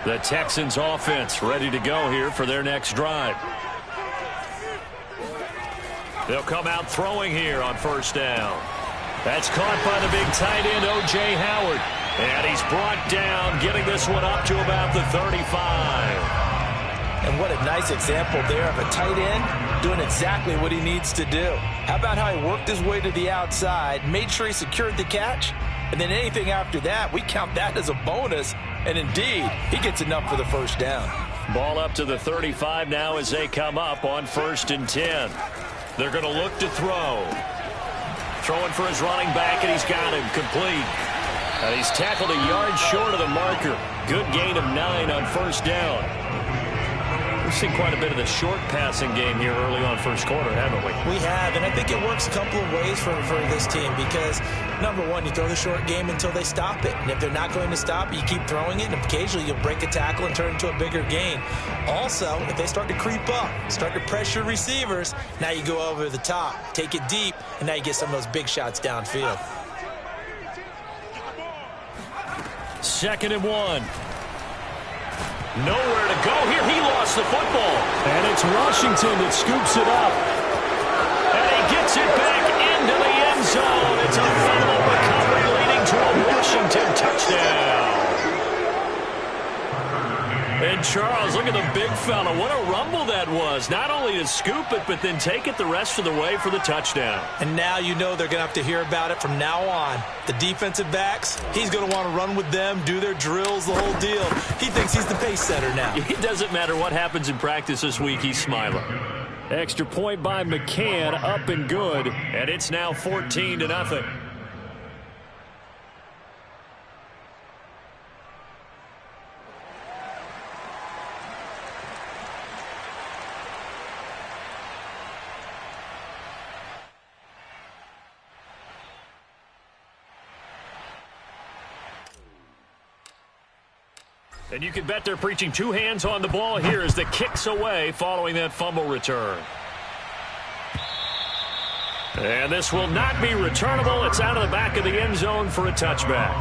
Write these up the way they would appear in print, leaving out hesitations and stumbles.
The Texans offense ready to go here for their next drive. They'll come out throwing here on first down. That's caught by the big tight end, O.J. Howard. And he's brought down, getting this one up to about the 35. And what a nice example there of a tight end doing exactly what he needs to do. How about how he worked his way to the outside, made sure he secured the catch, and then anything after that, we count that as a bonus. And indeed, he gets enough for the first down. Ball up to the 35 now as they come up on 1st and 10. They're going to look to throw. Throwing for his running back, and he's got him complete. And he's tackled a yard short of the marker. Good gain of 9 on first down. We've seen quite a bit of the short passing game here early on first quarter, haven't we? We have, and I think it works a couple of ways for this team because, number one, you throw the short game until they stop it. And if they're not going to stop it, you keep throwing it, and occasionally you'll break a tackle and turn it into a bigger gain. Also, if they start to creep up, start to pressure receivers, now you go over the top, take it deep, and now you get some of those big shots downfield. 2nd and 1. Nowhere to go here. He lost the football. And it's Washington that scoops it up. And he gets it back into the end zone. It's a fumble recovery leading to a Washington touchdown. And Charles, look at the big fella. What a rumble that was. Not only to scoop it, but then take it the rest of the way for the touchdown. And now you know they're going to have to hear about it from now on. The defensive backs, he's going to want to run with them, do their drills, the whole deal. He thinks he's the pace setter now. It doesn't matter what happens in practice this week, he's smiling. Extra point by McCann, up and good. And it's now 14-0. And you can bet they're preaching 2 hands on the ball here as the kick's away following that fumble return. And this will not be returnable. It's out of the back of the end zone for a touchback.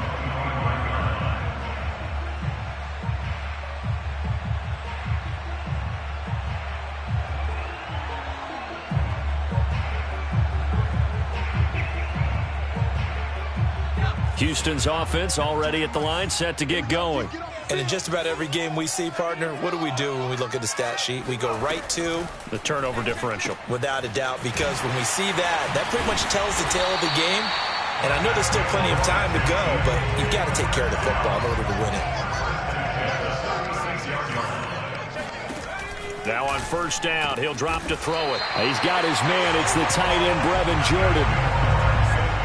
Houston's offense already at the line, set to get going. And in just about every game we see, partner, what do we do when we look at the stat sheet? We go right to the turnover differential. Without a doubt, because when we see that pretty much tells the tale of the game. And I know there's still plenty of time to go, but you've got to take care of the football in order to win it. Now on first down, he'll drop to throw it. He's got his man. It's the tight end, Brevin Jordan.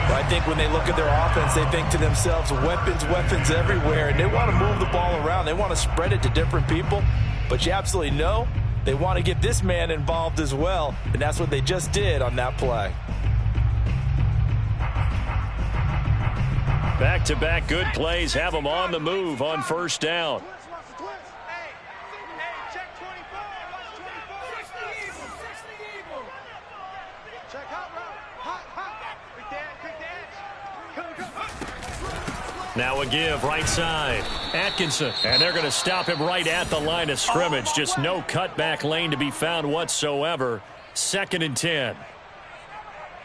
But I think when they look at their offense, they think to themselves, weapons everywhere, and they want to move the ball around. They want to spread it to different people, but you absolutely know they want to get this man involved as well, and that's what they just did on that play. Back-to-back good plays have them on the move on first down. Now a give, right side. Atkinson, and they're going to stop him right at the line of scrimmage. Just no cutback lane to be found whatsoever. 2nd and 10.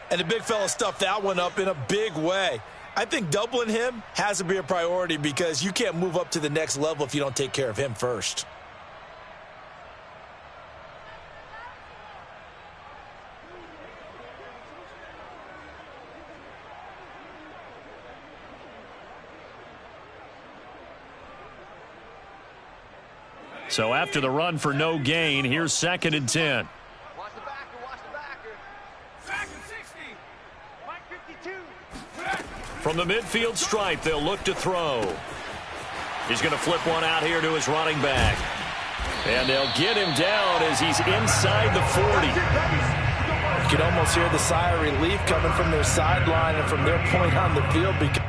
And the big fella stuffed that one up in a big way. I think doubling him has to be a priority because you can't move up to the next level if you don't take care of him first. So after the run for no gain, here's 2nd and 10. Watch the backer, watch the backer. Backer 60. Mike 52. From the midfield stripe, they'll look to throw. He's going to flip one out here to his running back. And they'll get him down as he's inside the 40. You can almost hear the sigh of relief coming from their sideline and from their point on the field because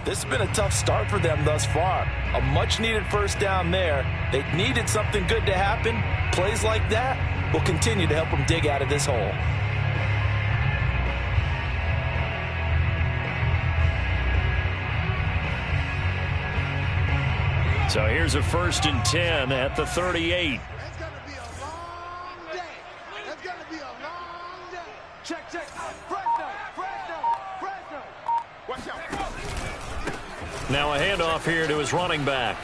This has been a tough start for them thus far. A much-needed first down there. They needed something good to happen. Plays like that will continue to help them dig out of this hole. So here's a 1st and 10 at the 38. It's going to be a long day. It's going to be a long day. Check. Fresno. Watch out. Now a handoff here to his running back.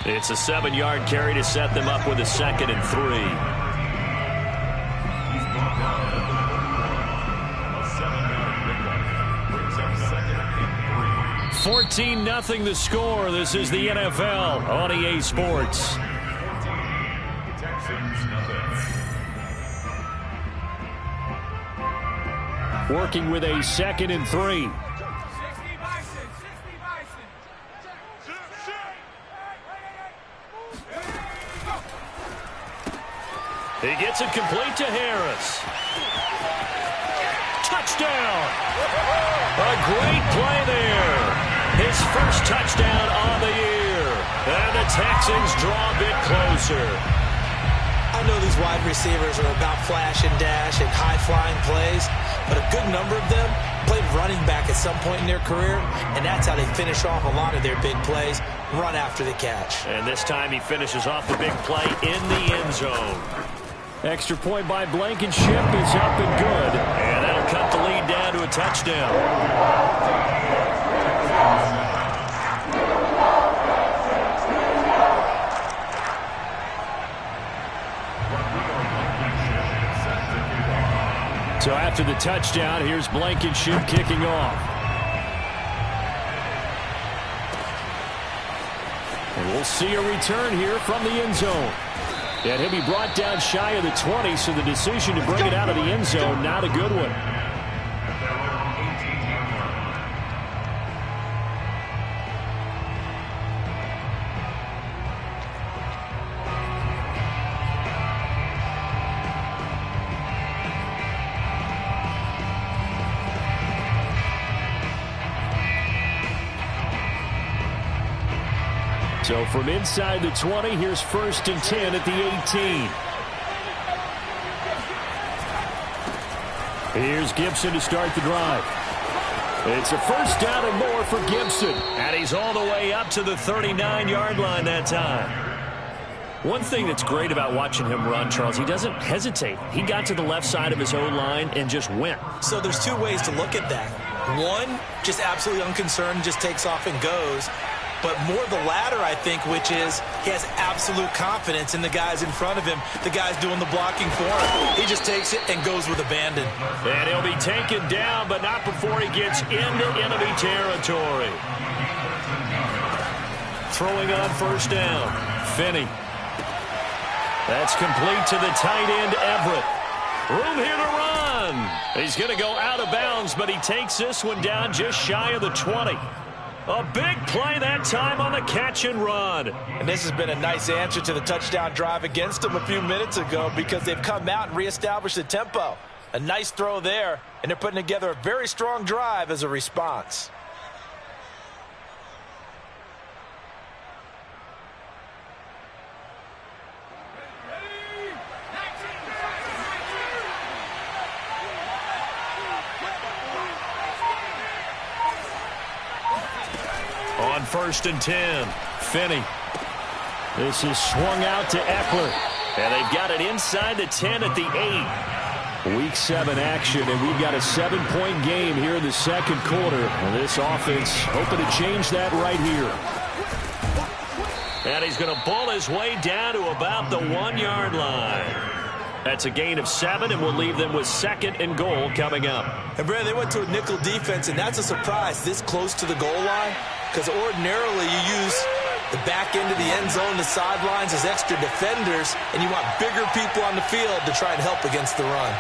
It's a 7-yard carry to set them up with a 2nd and 3. 14-0 the score. This is the NFL on EA Sports. Working with a 2nd and 3. He gets it complete to Harris. Touchdown! A great play there. His first touchdown on the year. And the Texans draw a bit closer. I know these wide receivers are about flash and dash and high-flying plays, but a good number of them played running back at some point in their career, and that's how they finish off a lot of their big plays, run after the catch. And this time he finishes off the big play in the end zone. Extra point by Blankenship is up and good. And that'll cut the lead down to a touchdown. So after the touchdown, here's Blankenship kicking off. And we'll see a return here from the end zone. And he'll be brought down shy of the 20, so the decision to bring it out of the end zone, not a good one. So from inside the 20, here's 1st and 10 at the 18. Here's Gibson to start the drive. It's a 1st down and more for Gibson. And he's all the way up to the 39-yard line that time. One thing that's great about watching him run, Charles, he doesn't hesitate. He got to the left side of his O-line and just went. So there's two ways to look at that. One, just absolutely unconcerned, just takes off and goes. But more the latter, I think, which is he has absolute confidence in the guys in front of him, the guys doing the blocking for him. He just takes it and goes with abandon. And he'll be taken down, but not before he gets into enemy territory. Throwing on 1st down. Finney. That's complete to the tight end, Everett. Room here to run. He's going to go out of bounds, but he takes this one down just shy of the 20. A big play that time on the catch and run. And this has been a nice answer to the touchdown drive against them a few minutes ago because they've come out and reestablished the tempo. A nice throw there, and they're putting together a very strong drive as a response. On 1st and 10, Finney. This is swung out to Eckler. And they've got it inside the 10 at the 8. Week 7 action, and we've got a 7-point game here in the 2nd quarter. And this offense hoping to change that right here. And he's going to bull his way down to about the 1-yard line. That's a gain of 7, and we'll leave them with 2nd and goal coming up. And, Brad, they went to a nickel defense, and that's a surprise this close to the goal line. Because ordinarily you use the back end of the end zone, the sidelines as extra defenders, and you want bigger people on the field to try and help against the run.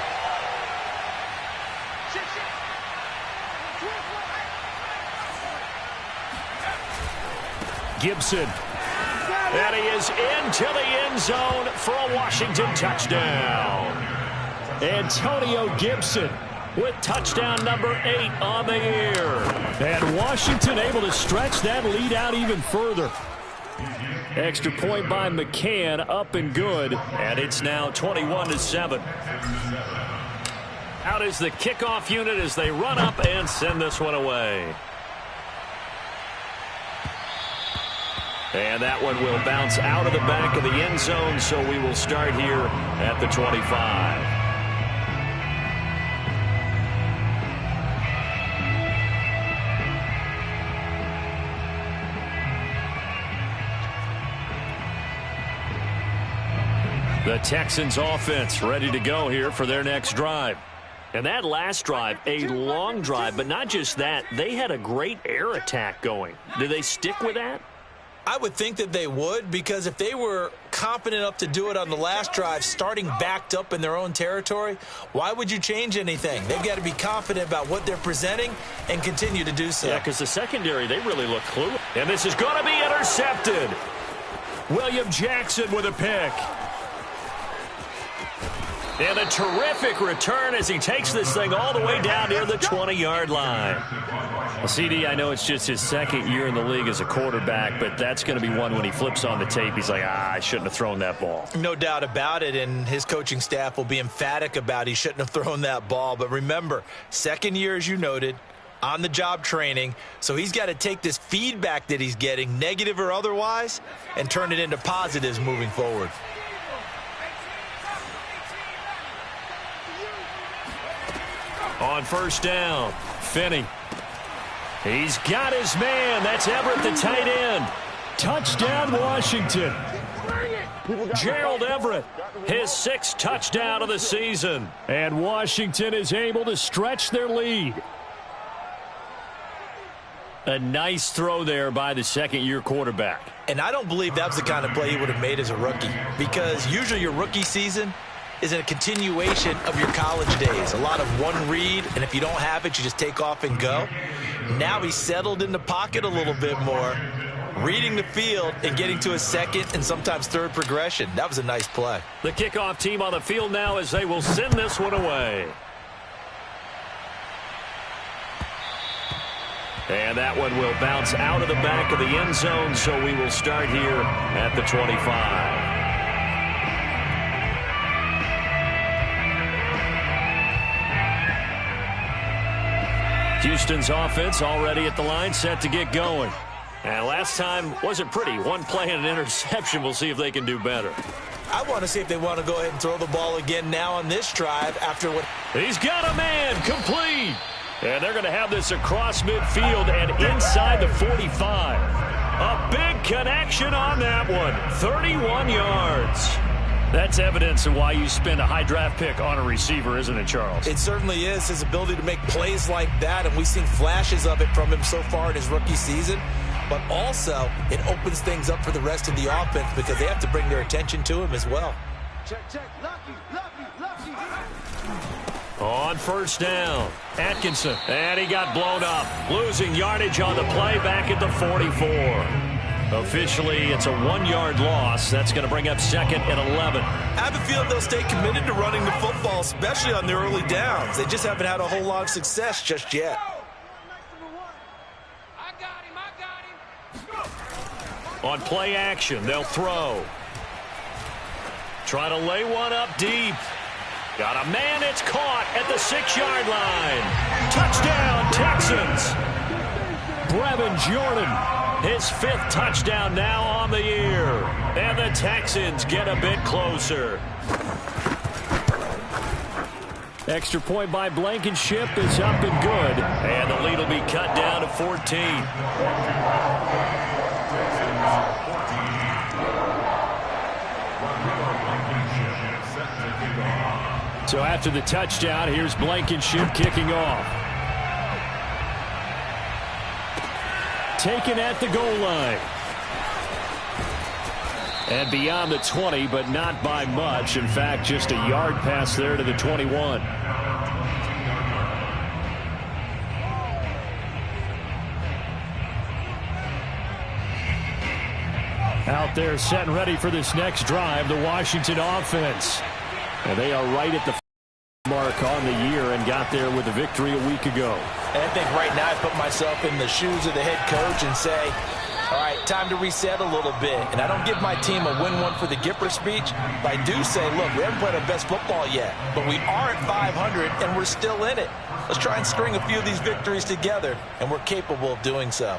Gibson. And he is into the end zone for a Washington touchdown. Antonio Gibson with touchdown number 8 on the year. And Washington able to stretch that lead out even further. Extra point by McCann, up and good. And it's now 21-7. Out is the kickoff unit as they run up and send this one away. And that one will bounce out of the back of the end zone, so we will start here at the 25. The Texans offense ready to go here for their next drive. And that last drive, a long drive, but not just that. They had a great air attack going. Do they stick with that? I would think that they would, because if they were confident enough to do it on the last drive, starting backed up in their own territory, why would you change anything? They've got to be confident about what they're presenting and continue to do so. Yeah, because the secondary, they really look clueless. And this is going to be intercepted. William Jackson with a pick. And a terrific return as he takes this thing all the way down near the 20-yard line. Well, CD, I know it's just his second year in the league as a quarterback, but that's going to be one when he flips on the tape. He's like, I shouldn't have thrown that ball. No doubt about it, and his coaching staff will be emphatic about he shouldn't have thrown that ball. But remember, second year, as you noted, on-the-job training, so he's got to take this feedback that he's getting, negative or otherwise, and turn it into positives moving forward. On first down, Finney. He's got his man. That's Everett, the tight end. Touchdown, Washington. Gerald Everett, his 6th touchdown of the season. And Washington is able to stretch their lead. A nice throw there by the second-year quarterback. And I don't believe that was the kind of play he would have made as a rookie, because usually your rookie season is a continuation of your college days. A lot of one read, and if you don't have it, you just take off and go. Now he's settled in the pocket a little bit more, reading the field and getting to a second and sometimes third progression. That was a nice play. The kickoff team on the field now as they will send this one away. And that one will bounce out of the back of the end zone, so we will start here at the 25. Houston's offense already at the line, set to get going. And last time wasn't pretty. One play and an interception. We'll see if they can do better. I want to see if they want to go ahead and throw the ball again now on this drive after what... He's got a man, complete. And they're going to have this across midfield and inside the 45. A big connection on that one. 31 yards. That's evidence of why you spend a high draft pick on a receiver, isn't it, Charles? It certainly is, his ability to make plays like that, and we've seen flashes of it from him so far in his rookie season. But also, it opens things up for the rest of the offense because they have to bring their attention to him as well. Check, check. Lucky. On first down, Atkinson. And he got blown up, losing yardage on the play back at the 44. Officially, it's a 1-yard loss. That's going to bring up 2nd and 11. I have a feeling they'll stay committed to running the football, especially on their early downs. They just haven't had a whole lot of success just yet. I got him. On play action, they'll throw. Try to lay one up deep. Got a man, it's caught at the 6-yard line. Touchdown, Texans. Brevin Jordan. His 5th touchdown now on the year. And the Texans get a bit closer. Extra point by Blankenship is up and good. And the lead will be cut down to 14. So after the touchdown, here's Blankenship kicking off. Taken at the goal line. And beyond the 20, but not by much. In fact, just a yard pass there to the 21. Out there set and ready for this next drive, the Washington offense. And they are right at the mark on the year and got there with a victory a week ago. And I think right now I put myself in the shoes of the head coach and say, all right, time to reset a little bit. And I don't give my team a win one for the Gipper speech, but I do say, look, we haven't played our best football yet, but we are at 500 and we're still in it. Let's try and string a few of these victories together, and we're capable of doing so.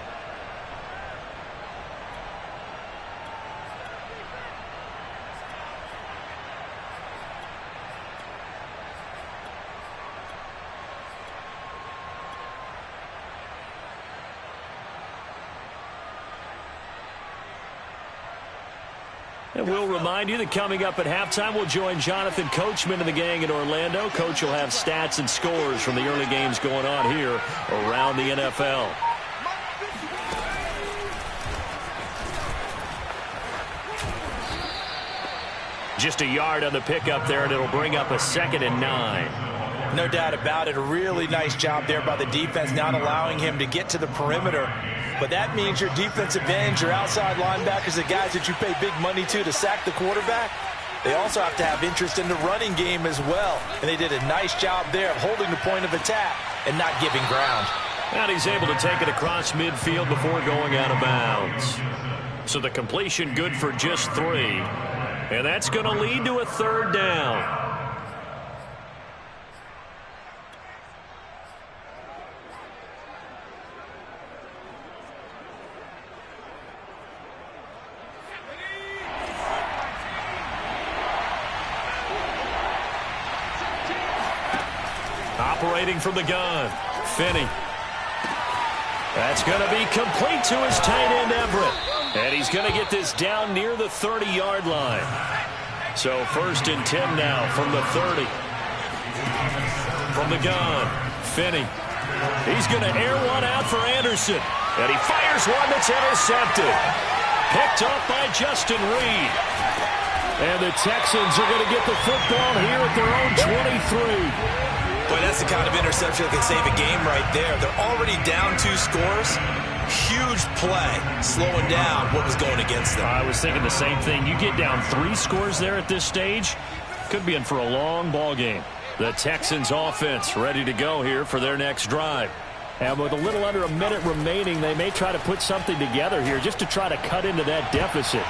And we'll remind you that coming up at halftime, we'll join Jonathan Coachman and the gang in Orlando. Coach will have stats and scores from the early games going on here around the NFL. Just a yard on the pickup there, and it'll bring up a 2nd and 9. No doubt about it. A really nice job there by the defense, not allowing him to get to the perimeter. But that means your defensive ends, your outside linebackers, the guys that you pay big money to sack the quarterback, they also have to have interest in the running game as well. And they did a nice job there of holding the point of attack and not giving ground. And he's able to take it across midfield before going out of bounds. So the completion good for just 3. And that's going to lead to a 3rd down. Operating from the gun, Finney. That's going to be complete to his tight end, Everett. And he's going to get this down near the 30-yard line. So 1st and 10 now from the 30. From the gun, Finney. He's going to air one out for Anderson. And he fires one that's intercepted. Picked off by Justin Reed. And the Texans are going to get the football here at their own 23. Boy, that's the kind of interception that can save a game right there. They're already down 2 scores. Huge play, slowing down what was going against them. I was thinking the same thing. You get down 3 scores there at this stage, could be in for a long ball game. The Texans offense ready to go here for their next drive. And with a little under a minute remaining, they may try to put something together here just to try to cut into that deficit.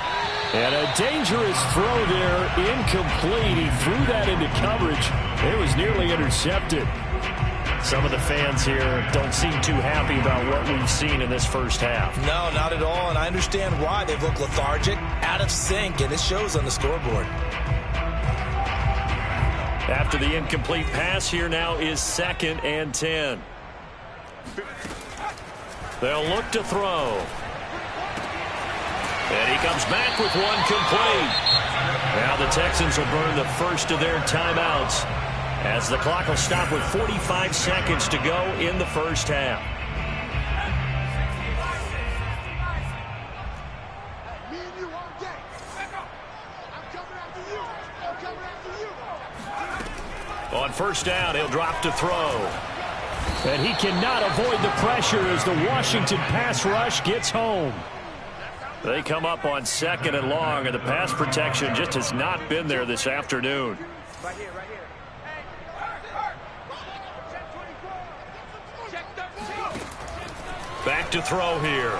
And a dangerous throw there, incomplete. He threw that into coverage. It was nearly intercepted. Some of the fans here don't seem too happy about what we've seen in this first half. No, not at all, and I understand why. They've looked lethargic, out of sync, and it shows on the scoreboard. After the incomplete pass, here now is 2nd and 10. They'll look to throw. And he comes back with one complete. Now the Texans will burn the first of their timeouts as the clock will stop with 45 seconds to go in the first half. On 1st down, he'll drop to throw. And he cannot avoid the pressure as the Washington pass rush gets home. They come up on 2nd and long, and the pass protection just has not been there this afternoon. Right here, right here. Back to throw here.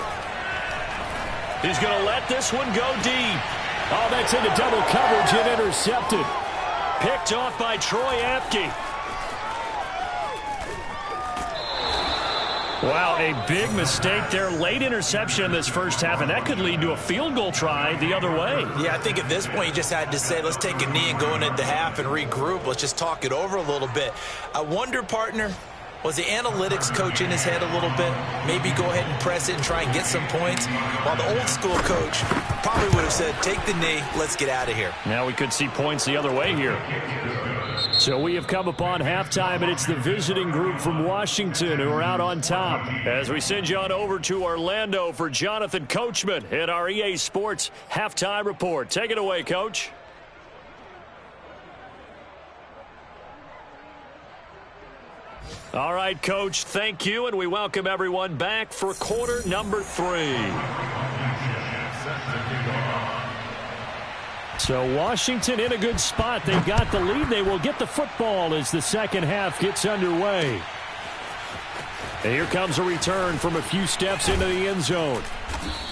He's going to let this one go deep. Oh, that's into double coverage and intercepted. Picked off by Troy Apke. Wow, a big mistake there. Late interception in this first half, and that could lead to a field goal try the other way. Yeah, I think at this point you just had to say, let's take a knee and go into the half and regroup. Let's just talk it over a little bit. I wonder, partner, was the analytics coach in his head a little bit? Maybe go ahead and press it and try and get some points. While the old school coach probably would have said, take the knee, let's get out of here. Now we could see points the other way here. So we have come upon halftime, and it's the visiting group from Washington who are out on top. As we send you on over to Orlando for Jonathan Coachman in our EA Sports Halftime Report. Take it away, Coach. All right, Coach, thank you, and we welcome everyone back for quarter number 3. So Washington in a good spot. They've got the lead. They will get the football as the second half gets underway. And here comes a return from a few steps into the end zone.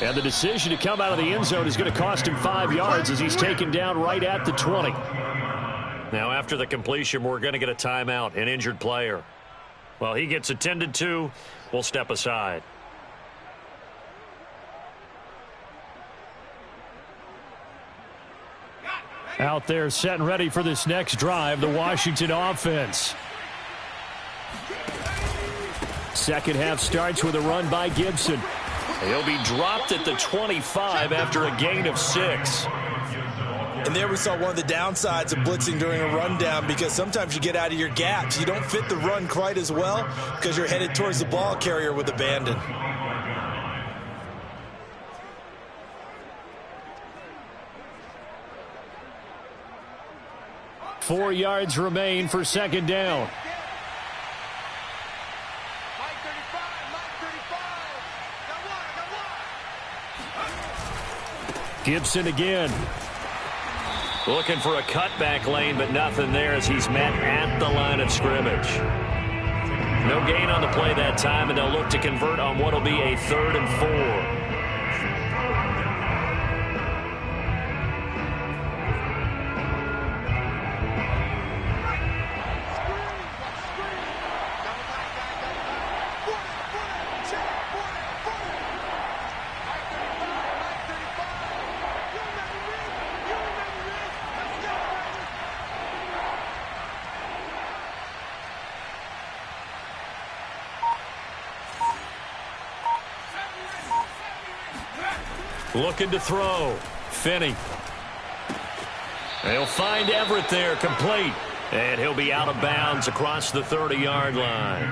And the decision to come out of the end zone is going to cost him 5 yards as he's taken down right at the 20. Now after the completion, we're going to get a timeout, an injured player. Well, he gets attended to. We'll step aside. Out there set and ready for this next drive, the Washington offense. Second half starts with a run by Gibson. He'll be dropped at the 25 after a gain of 6. And there we saw one of the downsides of blitzing during a rundown, because sometimes you get out of your gaps. You don't fit the run quite as well because you're headed towards the ball carrier with abandon. Four yards remain for second down. Gibson again. Looking for a cutback lane, but nothing there as he's met at the line of scrimmage. No gain on the play that time, and they'll look to convert on what will be a 3rd and 4. Looking to throw. Finney. They'll find Everett there, complete. And he'll be out of bounds across the 30-yard line.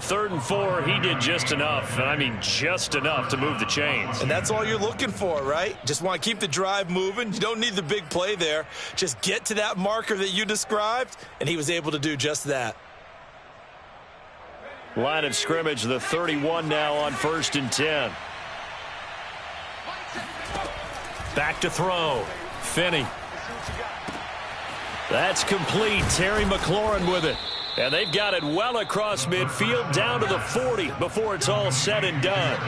3rd and 4, he did just enough, and I mean just enough to move the chains. And that's all you're looking for, right? Just want to keep the drive moving. You don't need the big play there. Just get to that marker that you described, and he was able to do just that. Line of scrimmage, the 31 now on 1st and 10. Back to throw. Finney. That's complete. Terry McLaurin with it. And they've got it well across midfield down to the 40 before it's all said and done.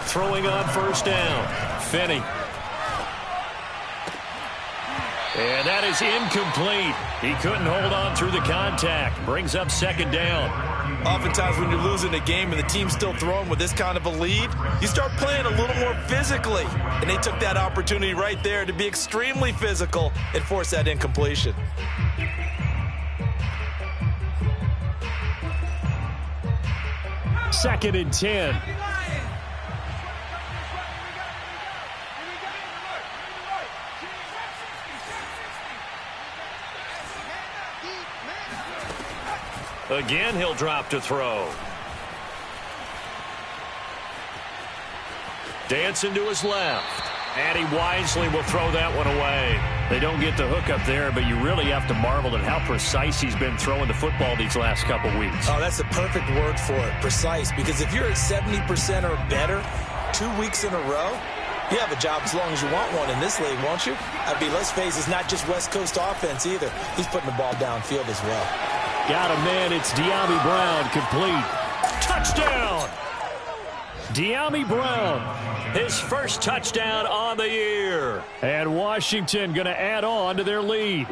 Throwing on 1st down. Finney. And that is incomplete. He couldn't hold on through the contact. Brings up 2nd down. Oftentimes when you're losing a game and the team's still throwing with this kind of a lead, you start playing a little more physically. And they took that opportunity right there to be extremely physical and force that incompletion. Second and 10. Again, he'll drop to throw. Dancing to his left. And he wisely will throw that one away. They don't get the hook up there, but you really have to marvel at how precise he's been throwing the football these last couple weeks. Oh, that's the perfect word for it, precise. Because if you're at 70% or better 2 weeks in a row, you have a job as long as you want one in this league, won't you? Let's face it, it's not just West Coast offense either. He's putting the ball downfield as well. Got a man. It's De'Ami Brown, complete. Touchdown! De'Ami Brown, his first touchdown on the year. And Washington going to add on to their lead.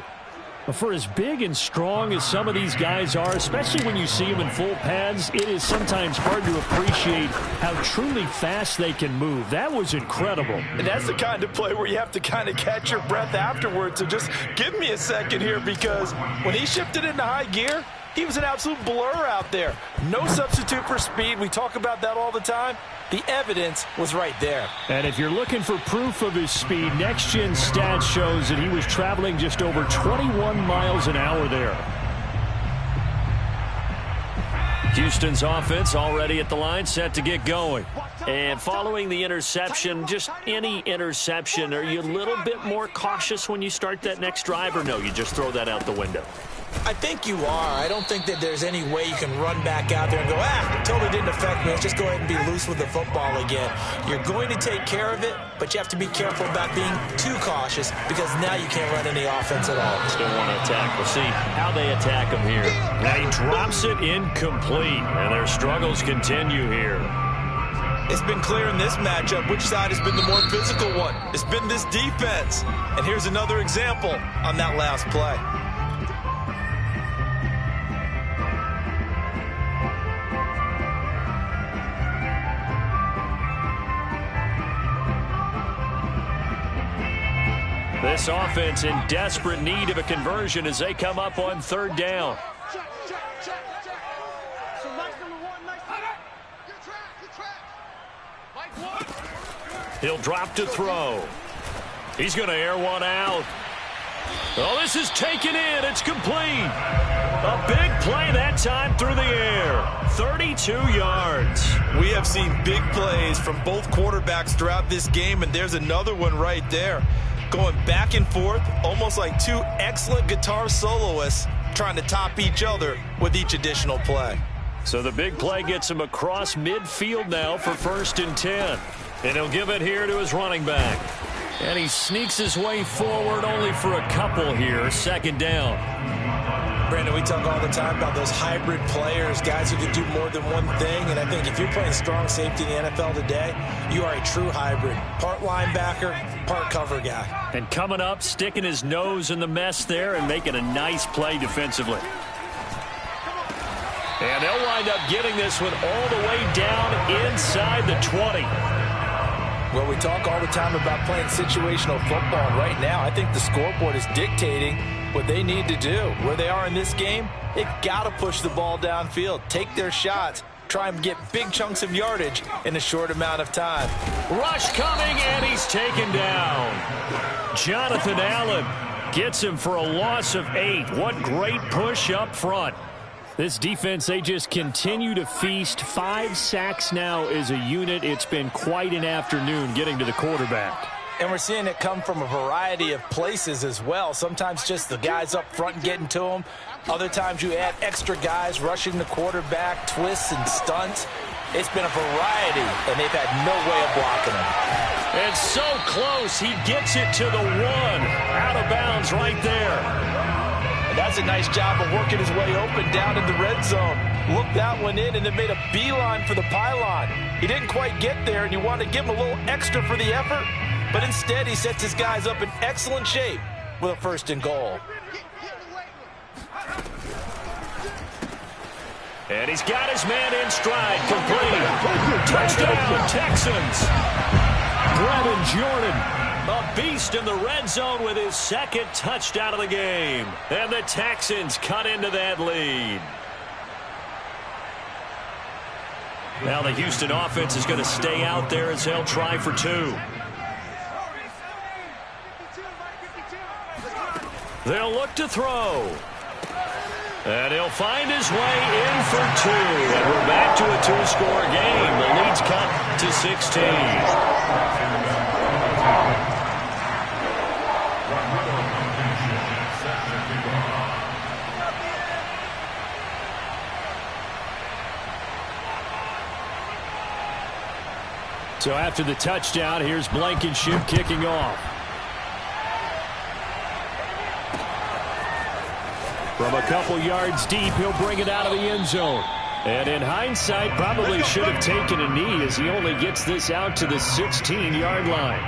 For as big and strong as some of these guys are, especially when you see them in full pads, it is sometimes hard to appreciate how truly fast they can move. That was incredible. And that's the kind of play where you have to kind of catch your breath afterwards. So just give me a second here, because when he shifted into high gear, he was an absolute blur out there. No substitute for speed. We talk about that all the time. The evidence was right there. And if you're looking for proof of his speed, Next Gen Stats shows that he was traveling just over 21 miles an hour there. Houston's offense already at the line, set to get going. And following the interception, just any interception, are you a little bit more cautious when you start that next drive, or no, you just throw that out the window? I think you are. I don't think that there's any way you can run back out there and go, it totally didn't affect me. Let's just go ahead and be loose with the football again. You're going to take care of it, but you have to be careful about being too cautious because now you can't run any offense at all. Still want to attack. We'll see how they attack him here. Now he drops it incomplete, and their struggles continue here. It's been clear in this matchup which side has been the more physical one. It's been this defense. And here's another example on that last play. This offense in desperate need of a conversion as they come up on third down. Check. So nice number one, nice. Good track. Mike one. He'll drop to throw. He's going to air one out. Oh, this is taken in. It's complete. A big play that time through the air. 32 yards. We have seen big plays from both quarterbacks throughout this game, and there's another one right there. Going back and forth, almost like two excellent guitar soloists trying to top each other with each additional play. So the big play gets him across midfield now for 1st and 10. And he'll give it here to his running back. And he sneaks his way forward only for a couple here. 2nd down. Brandon, we talk all the time about those hybrid players, guys who can do more than one thing. And I think if you're playing strong safety in the NFL today, you are a true hybrid. Part linebacker, part cover guy. And coming up, sticking his nose in the mess there and making a nice play defensively. And they'll wind up getting this one all the way down inside the 20. Well, we talk all the time about playing situational football. And right now, I think the scoreboard is dictating what they need to do. Where they are in this game, they've got to push the ball downfield, take their shots, try and get big chunks of yardage in a short amount of time. Rush coming, and he's taken down. Jonathan Allen gets him for a loss of 8. What great push up front. This defense, they just continue to feast. 5 sacks now as a unit. It's been quite an afternoon getting to the quarterback. And we're seeing it come from a variety of places as well. Sometimes just the guys up front getting to them. Other times you add extra guys rushing the quarterback, twists and stunts. It's been a variety, and they've had no way of blocking him. And so close, he gets it to the 1. Out of bounds right there. And that's a nice job of working his way open down in the red zone. Looked that one in and then made a beeline for the pylon. He didn't quite get there, and you want to give him a little extra for the effort. But instead, he sets his guys up in excellent shape with a 1st and goal. And he's got his man in stride, complete. Touchdown, Texans. Brevin Jordan, a beast in the red zone with his 2nd touchdown of the game. And the Texans cut into that lead. Now the Houston offense is going to stay out there as they'll try for 2. They'll look to throw. And he'll find his way in for 2. And we're back to a 2-score game. The lead's cut to 16. So after the touchdown, here's Blankenship kicking off. From a couple yards deep, he'll bring it out of the end zone. And in hindsight, probably should have taken a knee as he only gets this out to the 16-yard line.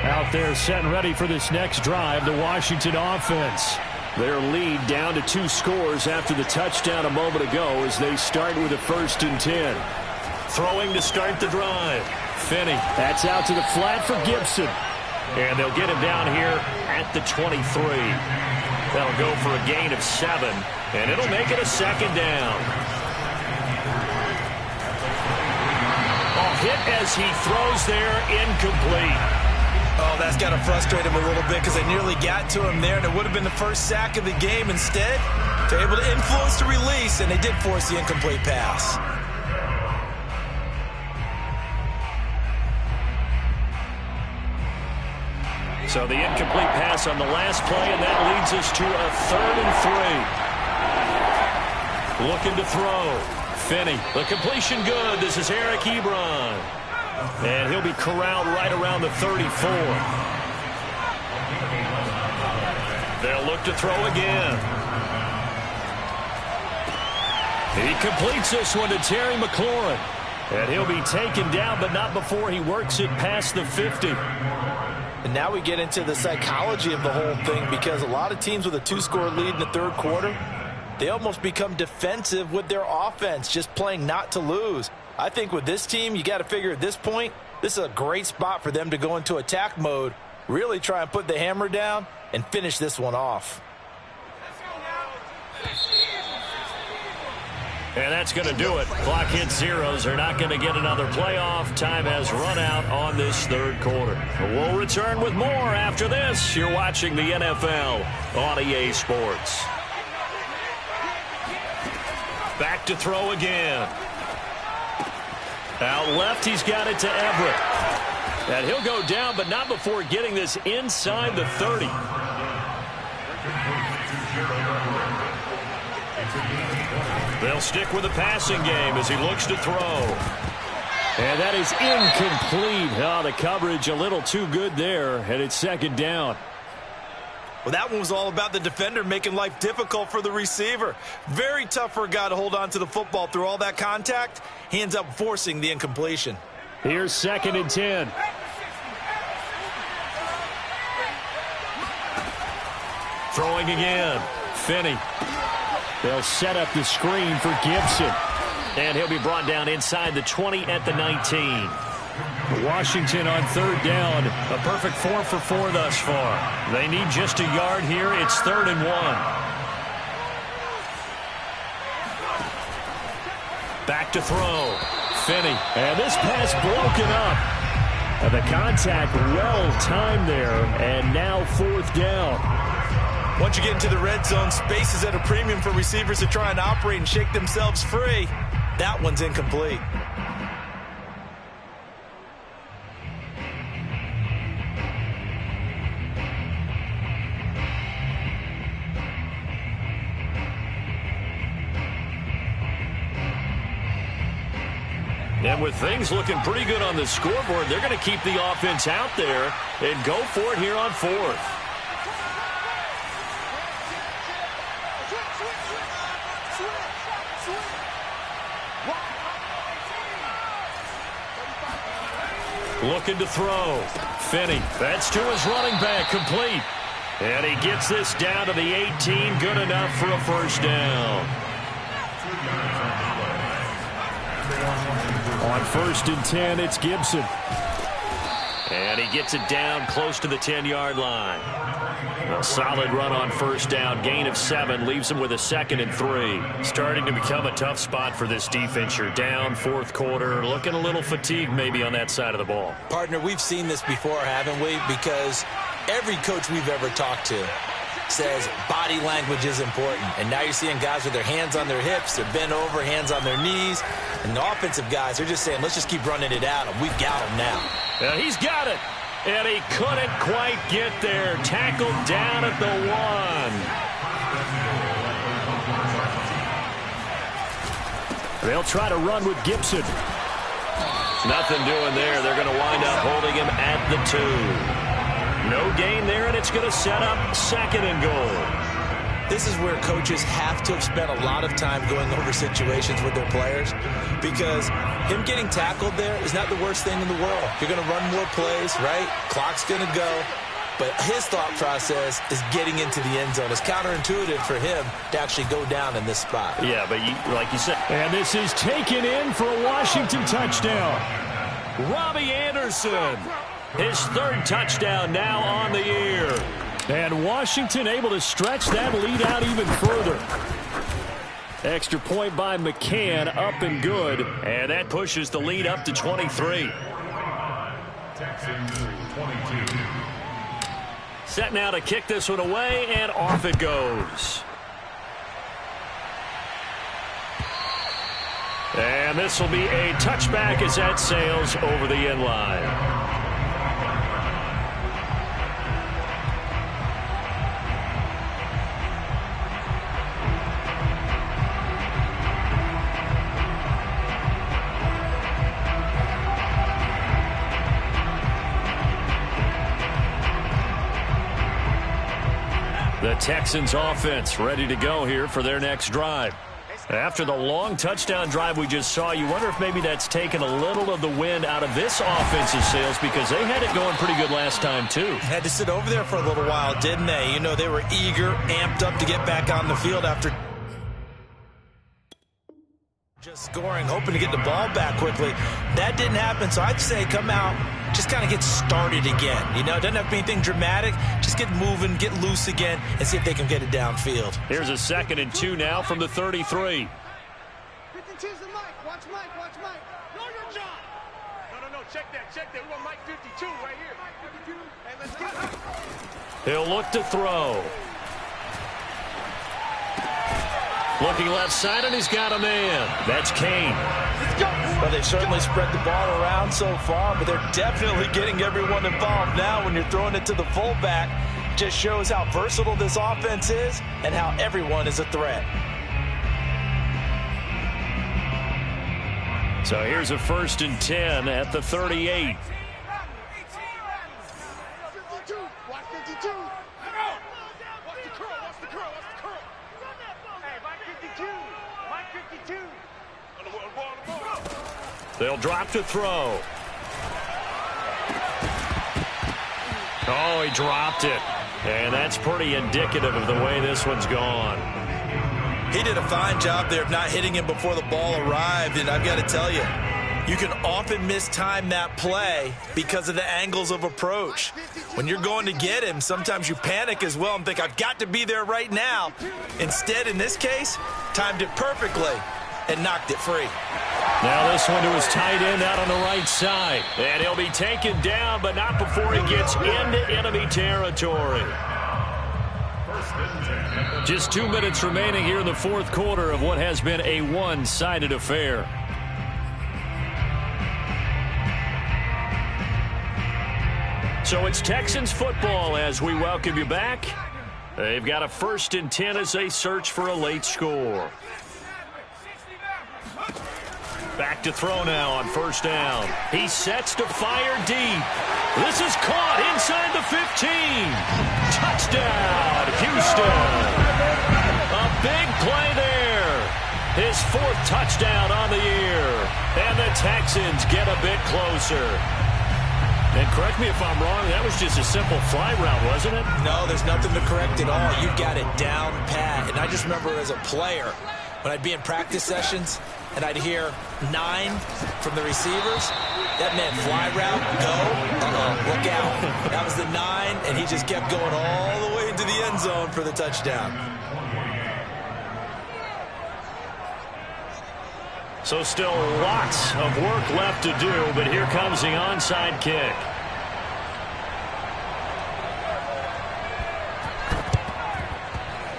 Out there set and ready for this next drive, the Washington offense. Their lead down to 2 scores after the touchdown a moment ago as they start with a 1st and 10. Throwing to start the drive. Finney, that's out to the flat for Gibson. And they'll get him down here at the 23. That'll go for a gain of 7, and it'll make it a 2nd down. A hit as he throws there, incomplete. Oh, that's got to frustrate him a little bit because they nearly got to him there, and it would have been the 1st sack of the game. Instead, They're able to influence the release, and they did force the incomplete pass. So the incomplete pass on the last play, and that leads us to a 3rd and 3. Looking to throw. Finney, the completion good. This is Eric Ebron. And he'll be corralled right around the 34. They'll look to throw again. He completes this one to Terry McLaurin. And he'll be taken down, but not before he works it past the 50. And now we get into the psychology of the whole thing, because a lot of teams with a 2-score lead in the 3rd quarter, they almost become defensive with their offense, just playing not to lose. I think with this team, you got to figure at this point, this is a great spot for them to go into attack mode, really try and put the hammer down and finish this one off. And that's going to do it. Clock hits zeros. They're not going to get another playoff. Time has run out on this 3rd quarter. We'll return with more after this. You're watching the NFL on EA Sports. Back to throw again. Out left, he's got it to Everett. And he'll go down, but not before getting this inside the 30. They'll stick with the passing game as he looks to throw. And that is incomplete. Oh, the coverage a little too good there, and it's 2nd down. Well, that one was all about the defender making life difficult for the receiver. Very tough for a guy to hold on to the football through all that contact. He ends up forcing the incompletion. Here's 2nd and 10. Throwing again. Finney. They'll set up the screen for Gibson. And he'll be brought down inside the 20 at the 19. Washington on 3rd down. A perfect 4 for 4 thus far. They need just a yard here. It's 3rd and 1. Back to throw. Finney. And this pass broken up. And the contact well timed there. And now 4th down. Once you get into the red zone, space is at a premium for receivers to try and operate and shake themselves free. That one's incomplete. And with things looking pretty good on the scoreboard, they're going to keep the offense out there and go for it here on 4th. Looking to throw. Finney. That's to his running back. Complete. And he gets this down to the 18. Good enough for a 1st down. On 1st and 10, it's Gibson. And he gets it down close to the 10-yard line. A solid run on 1st down. Gain of 7 leaves him with a 2nd and 3. Starting to become a tough spot for this defense. You're down 4th quarter. Looking a little fatigued maybe on that side of the ball. Partner, we've seen this before, haven't we? Because every coach we've ever talked to says body language is important. And now you're seeing guys with their hands on their hips. They're bent over, hands on their knees. And the offensive guys are just saying, let's just keep running it at him. We've got him now. Yeah, he's got it. And he couldn't quite get there. Tackled down at the 1. They'll try to run with Gibson. Nothing doing there. They're going to wind up holding him at the 2. No gain there, and it's going to set up 2nd and goal. This is where coaches have to have spent a lot of time going over situations with their players, because him getting tackled there is not the worst thing in the world. You're going to run more plays, right? Clock's going to go. But his thought process is getting into the end zone. It's counterintuitive for him to actually go down in this spot. Yeah, but like you said. And this is taken in for a Washington touchdown. Robbie Anderson, his 3rd touchdown now on the year. And Washington able to stretch that lead out even further. Extra point by McCann, up and good. And that pushes the lead up to 23. Set now to kick this one away, and off it goes. And this will be a touchback as that sails over the end line. The Texans offense ready to go here for their next drive. After the long touchdown drive we just saw, you wonder if maybe that's taken a little of the wind out of this offensive sails, because they had it going pretty good last time too. Had to sit over there for a little while, didn't they? You know, they were eager, amped up to get back on the field after just scoring, hoping to get the ball back quickly. That didn't happen, so I'd say come out, just kind of get started again. You know, it doesn't have to be anything dramatic. Just get moving, get loose again, and see if they can get it downfield. Here's a 2nd and 2 now from the 33. 52's the Mike. Watch Mike. Watch Mike. Know your job. No. Check that. We want Mike 52 right here. Mike 52. Hey, let's get it. He'll look to throw. Looking left side, and he's got a man. That's Kane. Let's go. Well, they've certainly spread the ball around so far, but they're definitely getting everyone involved now when you're throwing it to the fullback. Just shows how versatile this offense is and how everyone is a threat. So here's a 1st and 10 at the 38. 52. Watch 52. Watch the curl. Hey, Mike 52. Mike 52. They'll drop to throw. Oh, he dropped it. And that's pretty indicative of the way this one's gone. He did a fine job there of not hitting him before the ball arrived, and I've got to tell you, you can often mistime that play because of the angles of approach. When you're going to get him, sometimes you panic as well and think, I've got to be there right now. Instead, in this case, timed it perfectly and knocked it free. Now this one to his tight end out on the right side. And he'll be taken down, but not before he gets into enemy territory. Just 2 minutes remaining here in the 4th quarter of what has been a one-sided affair. So it's Texans football as we welcome you back. They've got a 1st and 10 as they search for a late score. Back to throw now on 1st down. He sets to fire deep. This is caught inside the 15. Touchdown, Houston. A big play there. His 4th touchdown on the year. And the Texans get a bit closer. And correct me if I'm wrong, that was just a simple fly route, wasn't it? No, there's nothing to correct at all. You got it down pat. And I just remember as a player, when I'd be in practice sessions and I'd hear 9 from the receivers, that meant fly route, go, look out. That was the 9, and he just kept going all the way into the end zone for the touchdown. So still lots of work left to do, but here comes the onside kick.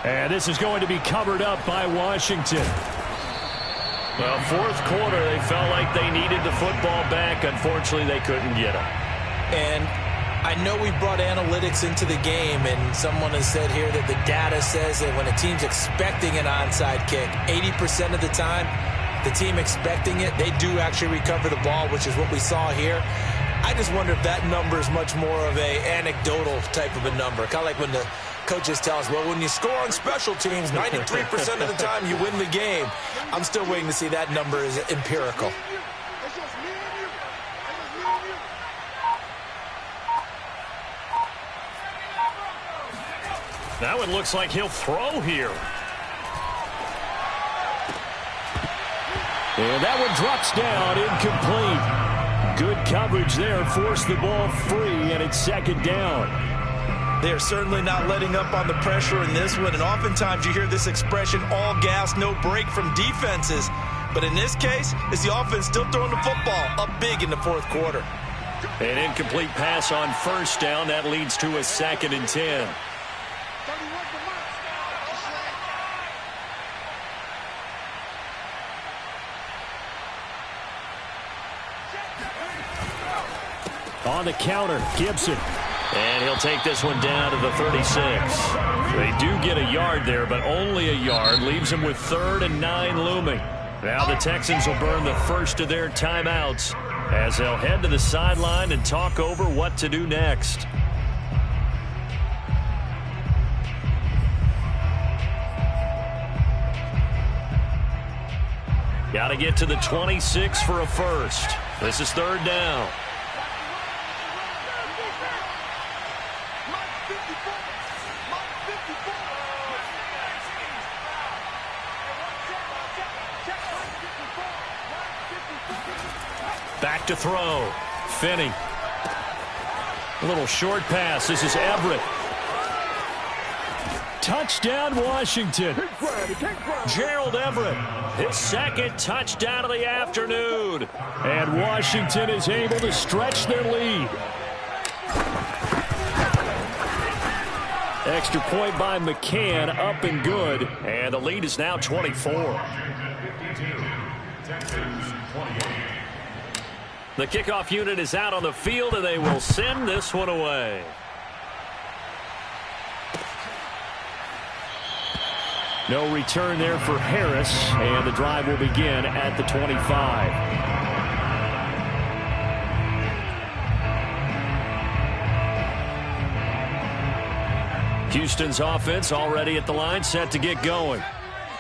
And this is going to be covered up by Washington. Well, 4th quarter, they felt like they needed the football back. Unfortunately, they couldn't get it. And I know we brought analytics into the game, and someone has said here that the data says that when a team's expecting an onside kick, 80% of the time, the team expecting it, they do actually recover the ball, which is what we saw here. I just wonder if that number is much more of a anecdotal type of a number. Kind of like when the coaches tell us, well, when you score on special teams, 93% of the time you win the game. I'm still waiting to see that number is empirical. That one looks like he'll throw here. And that one drops down, incomplete. Good coverage there, forced the ball free, and it's 2nd down. They are certainly not letting up on the pressure in this one, and oftentimes you hear this expression, all gas, no break from defenses. But in this case, it's the offense still throwing the football up big in the 4th quarter. An incomplete pass on 1st down. That leads to a 2nd and 10. On the counter, Gibson. And he'll take this one down to the 36. They do get a yard there, but only a yard. Leaves them with 3rd and 9 looming. Now the Texans will burn the first of their timeouts as they'll head to the sideline and talk over what to do next. Got to get to the 26 for a first. This is 3rd down. Back to throw. Finney. A little short pass. This is Everett. Touchdown, Washington. Gerald Everett, his 2nd touchdown of the afternoon. And Washington is able to stretch their lead. Extra point by McCann, up and good. And the lead is now 24. The kickoff unit is out on the field, and they will send this one away. No return there for Harris, and the drive will begin at the 25. Houston's offense already at the line, set to get going.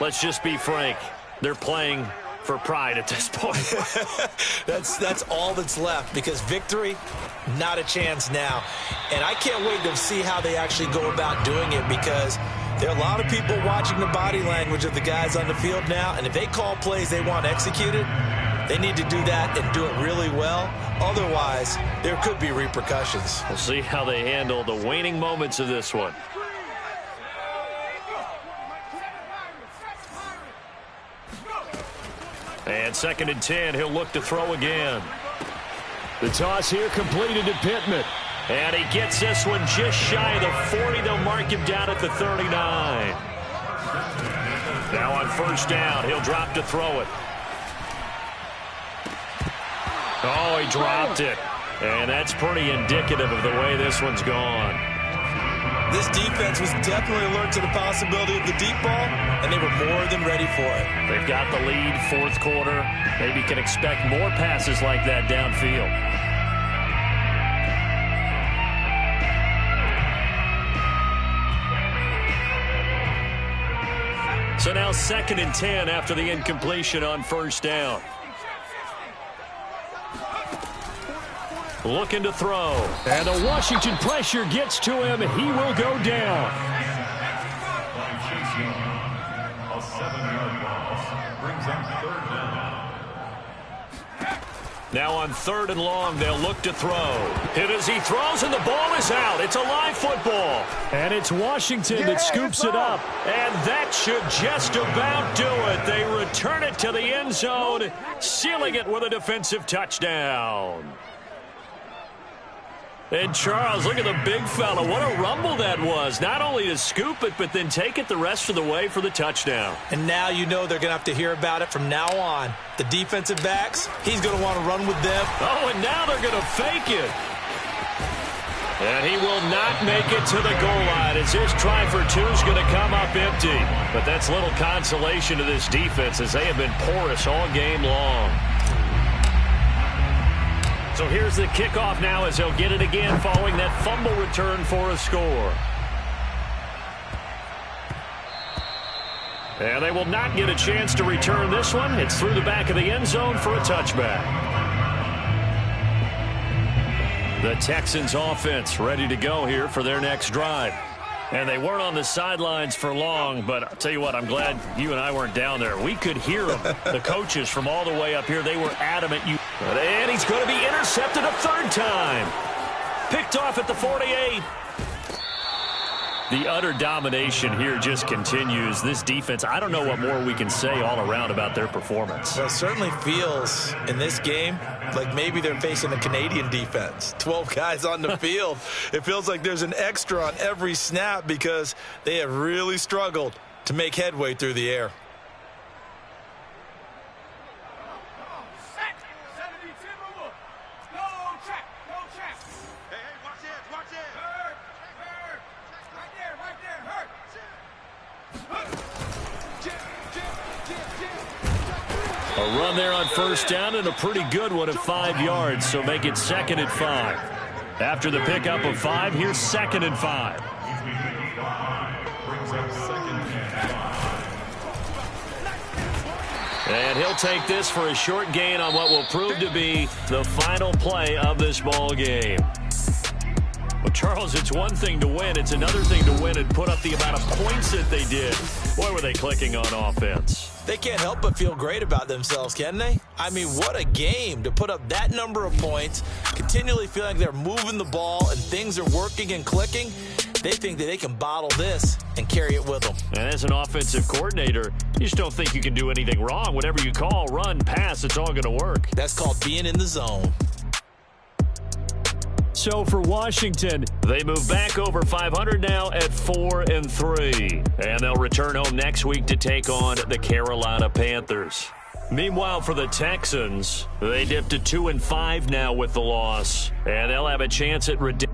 Let's just be frank. They're playing for pride at this point. That's all that's left, because victory, not a chance now. And I can't wait to see how they actually go about doing it, because there are a lot of people watching the body language of the guys on the field now, and if they call plays they want executed, they need to do that and do it really well. Otherwise, there could be repercussions. We'll see how they handle the waning moments of this one. And 2nd and 10, he'll look to throw again. The toss here completed to Pittman. And he gets this one just shy of the 40. They'll mark him down at the 39. Now on 1st down, he'll drop to throw it. Oh, he dropped it. And that's pretty indicative of the way this one's gone. This defense was definitely alert to the possibility of the deep ball, and they were more than ready for it. They've got the lead, 4th quarter. Maybe can expect more passes like that downfield. So now 2nd and 10 after the incompletion on 1st down. Looking to throw. And the Washington pressure gets to him. He will go down. A 7-yard loss brings up 3rd down. Now on 3rd and long, they'll look to throw. Hit as he throws, and the ball is out. It's a live football. And it's Washington that scoops it up. And that should just about do it. They return it to the end zone, sealing it with a defensive touchdown. And Charles, look at the big fella. What a rumble that was. Not only to scoop it, but then take it the rest of the way for the touchdown. And now you know they're going to have to hear about it from now on. The defensive backs, he's going to want to run with them. Oh, and now they're going to fake it. And he will not make it to the goal line as his try for 2 is going to come up empty. But that's little consolation to this defense as they have been porous all game long. So here's the kickoff now as they'll get it again following that fumble return for a score. And they will not get a chance to return this one. It's through the back of the end zone for a touchback. The Texans offense ready to go here for their next drive. And they weren't on the sidelines for long, but I'll tell you what, I'm glad you and I weren't down there. We could hear them, the coaches from all the way up here. They were adamant. And he's going to be intercepted a 3rd time. Picked off at the 48. The utter domination here just continues. This defense, I don't know what more we can say all around about their performance. Well, it certainly feels in this game like maybe they're facing a Canadian defense. 12 guys on the field. It feels like there's an extra on every snap because they have really struggled to make headway through the air. A run there on first down and a pretty good one at 5 yards, so make it 2nd and 5. After the pickup of 5, here's 2nd and 5. Brings up 2nd and 5. And he'll take this for a short gain on what will prove to be the final play of this ball game. Well, Charles, it's one thing to win. It's another thing to win and put up the amount of points that they did. Boy, were they clicking on offense. They can't help but feel great about themselves, can they? I mean, what a game to put up that number of points, continually feeling they're moving the ball and things are working and clicking. They think that they can bottle this and carry it with them. And as an offensive coordinator, you just don't think you can do anything wrong. Whatever you call, run, pass, it's all going to work. That's called being in the zone. So for Washington, they move back over 500 now at 4-3. And they'll return home next week to take on the Carolina Panthers. Meanwhile, for the Texans, they dipped to 2-5 now with the loss. And they'll have a chance at redemption.